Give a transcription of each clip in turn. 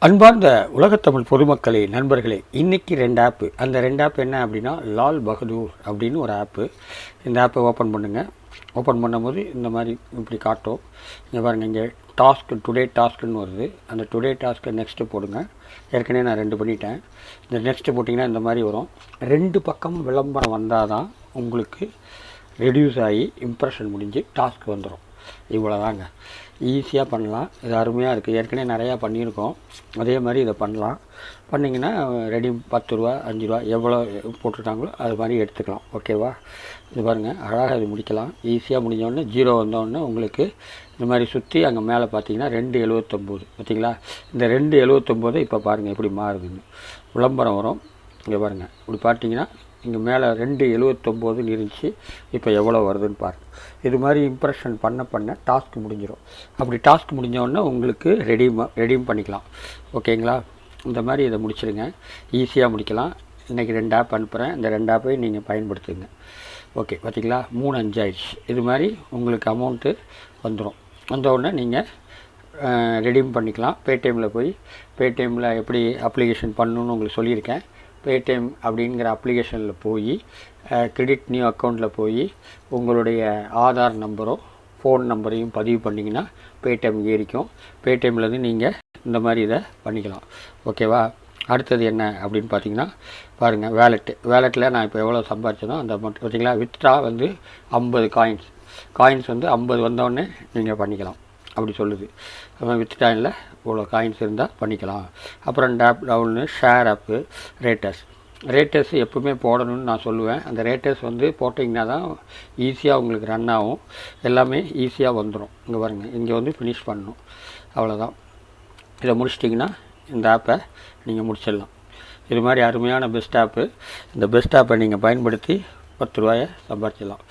அன்பார்ந்த உலகத்தமிழ் பொதுமக்களே, நண்பர்களே, இன்றைக்கி 2 ஆப்பு. அந்த 2 ஆப் என்ன அப்படின்னா, லால் பகதூர் அப்படின்னு ஒரு ஆப்பு. இந்த ஆப்பை ஓப்பன் பண்ணுங்கள். ஓப்பன் பண்ணும்போது இந்த மாதிரி இப்படி காட்டும். இங்கே பாருங்கள், இங்கே டாஸ்க் டுடே டாஸ்க்குன்னு வருது. அந்த டுடே டாஸ்க்கை நெக்ஸ்ட்டு போடுங்க. ஏற்கனவே நான் 2 பண்ணிட்டேன். இந்த நெக்ஸ்ட்டு போட்டிங்கன்னா இந்த மாதிரி வரும். 2 பக்கமும் விளம்பரம் வந்தால் தான் உங்களுக்கு ரெடியூஸ் ஆகி இம்ப்ரெஷன் முடிஞ்சு டாஸ்க் வந்துடும். இவ்வளோதாங்க, ஈஸியாக பண்ணலாம். இது அருமையாக இருக்குது. ஏற்கனவே நிறையா பண்ணியிருக்கோம். அதே மாதிரி இதை பண்ணலாம். பண்ணிங்கன்னா ரெடி 10 ரூபா 5 ரூபா எவ்வளோ போட்டுட்டாங்களோ அது மாதிரி எடுத்துக்கலாம். ஓகேவா? இது பாருங்கள், அழகாக இது முடிக்கலாம். ஈஸியாக முடிஞ்சோடனே 0 வந்தோடனே உங்களுக்கு இந்த மாதிரி சுற்றி அங்கே மேலே பார்த்தீங்கன்னா 2.79 பார்த்தீங்களா? இந்த 2.79 இப்போ பாருங்கள் எப்படி மாறுதுன்னு விளம்பரம் வரும். இங்கே பாருங்கள், இப்படி பார்த்தீங்கன்னா இங்கே மேலே 2.79 இருந்துச்சு. இப்போ எவ்வளோ வருதுன்னு பாருங்கள். இது மாதிரி இம்ப்ரெஷன் பண்ண டாஸ்க் முடிஞ்சிடும். அப்படி டாஸ்க் முடிஞ்சோடனே உங்களுக்கு ரெடீம் பண்ணிக்கலாம். ஓகேங்களா? இந்த மாதிரி இதை முடிச்சிடுங்க. ஈஸியாக முடிக்கலாம். இன்றைக்கி 2 ஆப் அனுப்புகிறேன். இந்த 2 ஆப்பையும் நீங்கள் பயன்படுத்துங்க. ஓகே, பார்த்திங்களா? 3-5 ஆயிடுச்சு. இது மாதிரி உங்களுக்கு அமௌண்ட்டு வந்துடும். வந்தவுடனே நீங்கள் ரெடீம் பண்ணிக்கலாம். பேடிஎம்மில் போய் பேடிஎம்மில் எப்படி அப்ளிகேஷன் பண்ணணுன்னு உங்களுக்கு சொல்லியிருக்கேன். பேடிஎம் அப்படிங்கிற அப்ளிகேஷனில் போய் கிரெடிட் நியூ அக்கௌண்ட்டில் போய் உங்களுடைய ஆதார் நம்பரோ ஃபோன் நம்பரையும் பதிவு பண்ணிங்கன்னா பேடிஎம் ஏறிக்கும். பேடிஎம்லேருந்து நீங்கள் இந்த மாதிரி இதை பண்ணிக்கலாம். ஓகேவா? அடுத்தது என்ன அப்படின்னு பார்த்தீங்கன்னா பாருங்கள், வேலெட்டில் நான் இப்போ எவ்வளோ சம்பாதிச்சனோ அந்த அமௌண்ட் பார்த்தீங்களா? வித்ட்ரா வந்து 50 காயின்ஸ் வந்து 50 வந்தோடனே நீங்கள் பண்ணிக்கலாம் அப்படி சொல்லுது. அப்புறம் வித்ட்ராயில் இவ்வளோ காயின்ஸ் இருந்தால் பண்ணிக்கலாம். அப்புறம் ஆப் டவுன்னு ஷேர் ஆப்பு, ரேட்டர்ஸ் எப்பவுமே போடணும்னு நான் சொல்லுவேன். அந்த ரேட்டர்ஸ் வந்து போட்டிங்கன்னா தான் ஈஸியாக உங்களுக்கு ரன் ஆகும். எல்லாமே ஈஸியாக வந்துடும். இங்கே பாருங்கள், இங்கே வந்து ஃபினிஷ் பண்ணணும். அவ்வளோதான். இதை முடிச்சிட்டிங்கன்னா இந்த ஆப்பை நீங்கள் முடிச்சிடலாம். இது மாதிரி அருமையான பெஸ்ட் ஆப்பு. இந்த பெஸ்ட் ஆப்பை நீங்கள் பயன்படுத்தி 10 ரூபாயை சம்பாதிச்சிடலாம்.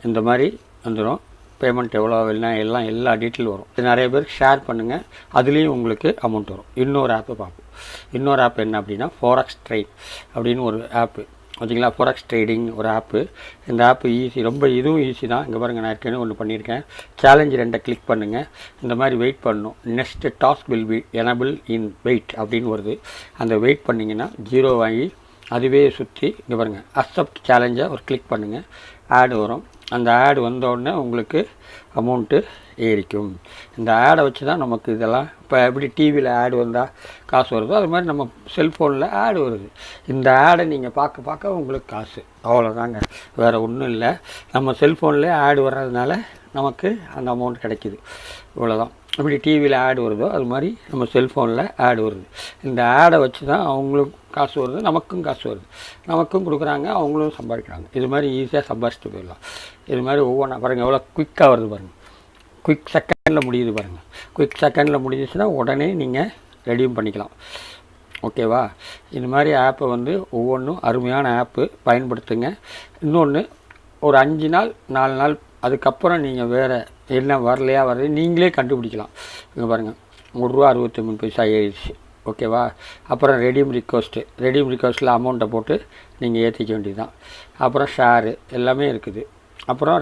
இந்த மாதிரி வந்துடும். பேமெண்ட் எவ்வளோ எல்லாம் எல்லா டீட்டெயில் வரும். இது நிறைய பேருக்கு ஷேர் பண்ணுங்கள். அதுலேயும் உங்களுக்கு அமௌண்ட் வரும். இன்னொரு ஆப்பை பார்ப்போம். இன்னொரு ஆப் என்ன அப்படின்னா ஃபோரெக்ஸ் ட்ரேட் அப்படின்னு ஒரு ஆப்பு. ஓகேங்களா? ஃபோரெக்ஸ் ட்ரேடிங் ஒரு ஆப்பு. இந்த ஆப்பு ஈஸி, ரொம்ப இதுவும் ஈஸி தான். இங்கே பாருங்கள், நான் ஏற்கனவே ஒன்று பண்ணியிருக்கேன். சேலஞ்சு 2 கிளிக் பண்ணுங்கள். இந்த மாதிரி வெயிட் பண்ணணும். Next task will be enable in wait அப்படின்னு வருது. அந்த வெயிட் பண்ணிங்கன்னா 0 வாங்கி அதுவே சுற்றி இங்கே பாருங்கள், அக்செப்ட் சேலஞ்சை ஒரு கிளிக் பண்ணுங்கள். ஆடு வரும். அந்த ஆடு வந்தோடனே உங்களுக்கு அமௌண்ட்டு ஏறிக்கும். இந்த ஆடை வச்சு தான் நமக்கு இதெல்லாம் இப்போ எப்படி டிவியில் ஆடு வந்தால் காசு வருதோ அது மாதிரி நம்ம செல்ஃபோனில் ஆடு வருது. இந்த ஆடை நீங்கள் பார்க்க உங்களுக்கு காசு. அவ்வளோதாங்க, வேறு ஒன்றும் இல்லை. நம்ம செல்ஃபோன்லேயே ஆடு வர்றதுனால நமக்கு அந்த அமௌண்ட் கிடைக்கிது. இவ்வளோதான். எப்படி டிவியில் ஆடு வருதோ அது மாதிரி நம்ம செல்ஃபோனில் ஆடு வருது. இந்த ஆடை வச்சு தான் அவங்களுக்கு காசு வருது, நமக்கும் காசு வருது. நமக்கும் கொடுக்குறாங்க, அவங்களும் சம்பாதிக்கிறாங்க. இது மாதிரி ஈஸியாக சம்பாதிச்சுட்டு போயிடலாம். இது மாதிரி ஒவ்வொன்றா பாருங்கள், எவ்வளோ குயிக்காக வருது பாருங்கள். குயிக் செகண்டில் முடியுது பாருங்கள். குயிக் செகண்டில் முடிஞ்சிச்சுன்னா உடனே நீங்கள் ரெடியும் பண்ணிக்கலாம். ஓகேவா? இது மாதிரி ஆப்பை வந்து ஒவ்வொன்றும் அருமையான ஆப்பு, பயன்படுத்துங்க. இன்னொன்று, ஒரு 5 நாள் 4 நாள் அதுக்கப்புறம் நீங்கள் வேறு என்ன வரலையா வருது நீங்களே கண்டுபிடிக்கலாம். இங்கே பாருங்கள், ₹1.63 ஏறிடுச்சு. ஓகேவா? அப்புறம் ரெடீம் ரிக்வெஸ்ட்டில் அமௌண்ட்டை போட்டு நீங்கள் ஏற்றிக்க வேண்டியது தான். அப்புறம் ஷேரு எல்லாமே இருக்குது. அப்புறம்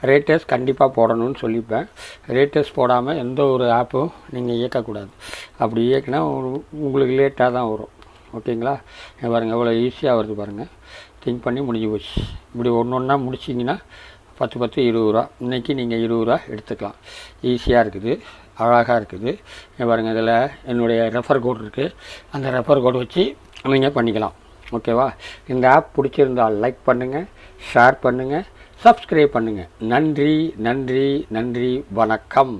ரேட்டர்ஸ் கண்டிப்பாக போடணும்னு சொல்லிப்பேன். ரேட்டர்ஸ் போடாமல் எந்த ஒரு ஆப்பும் நீங்கள் இயக்கக்கூடாது. அப்படி இயக்கினா உங்களுக்கு லேட்டாக தான் வரும். ஓகேங்களா? பாருங்கள், எவ்வளோ ஈஸியாக வருது பாருங்கள். திங்க் பண்ணி முடிஞ்சு போச்சு. இப்படி ஒன்றா முடிச்சிங்கன்னா 10 20 ரூபா. இன்றைக்கி நீங்கள் 20 ரூபா எடுத்துக்கலாம். ஈஸியாக இருக்குது, அழகாக இருக்குது. பாருங்கள், இதில் என்னுடைய ரெஃபர் கோட் இருக்குது. அந்த ரெஃபர் கோட் வச்சு நீங்கள் பண்ணிக்கலாம். ஓகேவா? இந்த ஆப் பிடிச்சிருந்தால் லைக் பண்ணுங்கள், ஷேர் பண்ணுங்கள், சப்ஸ்கிரைப் பண்ணுங்கள். நன்றி, வணக்கம்.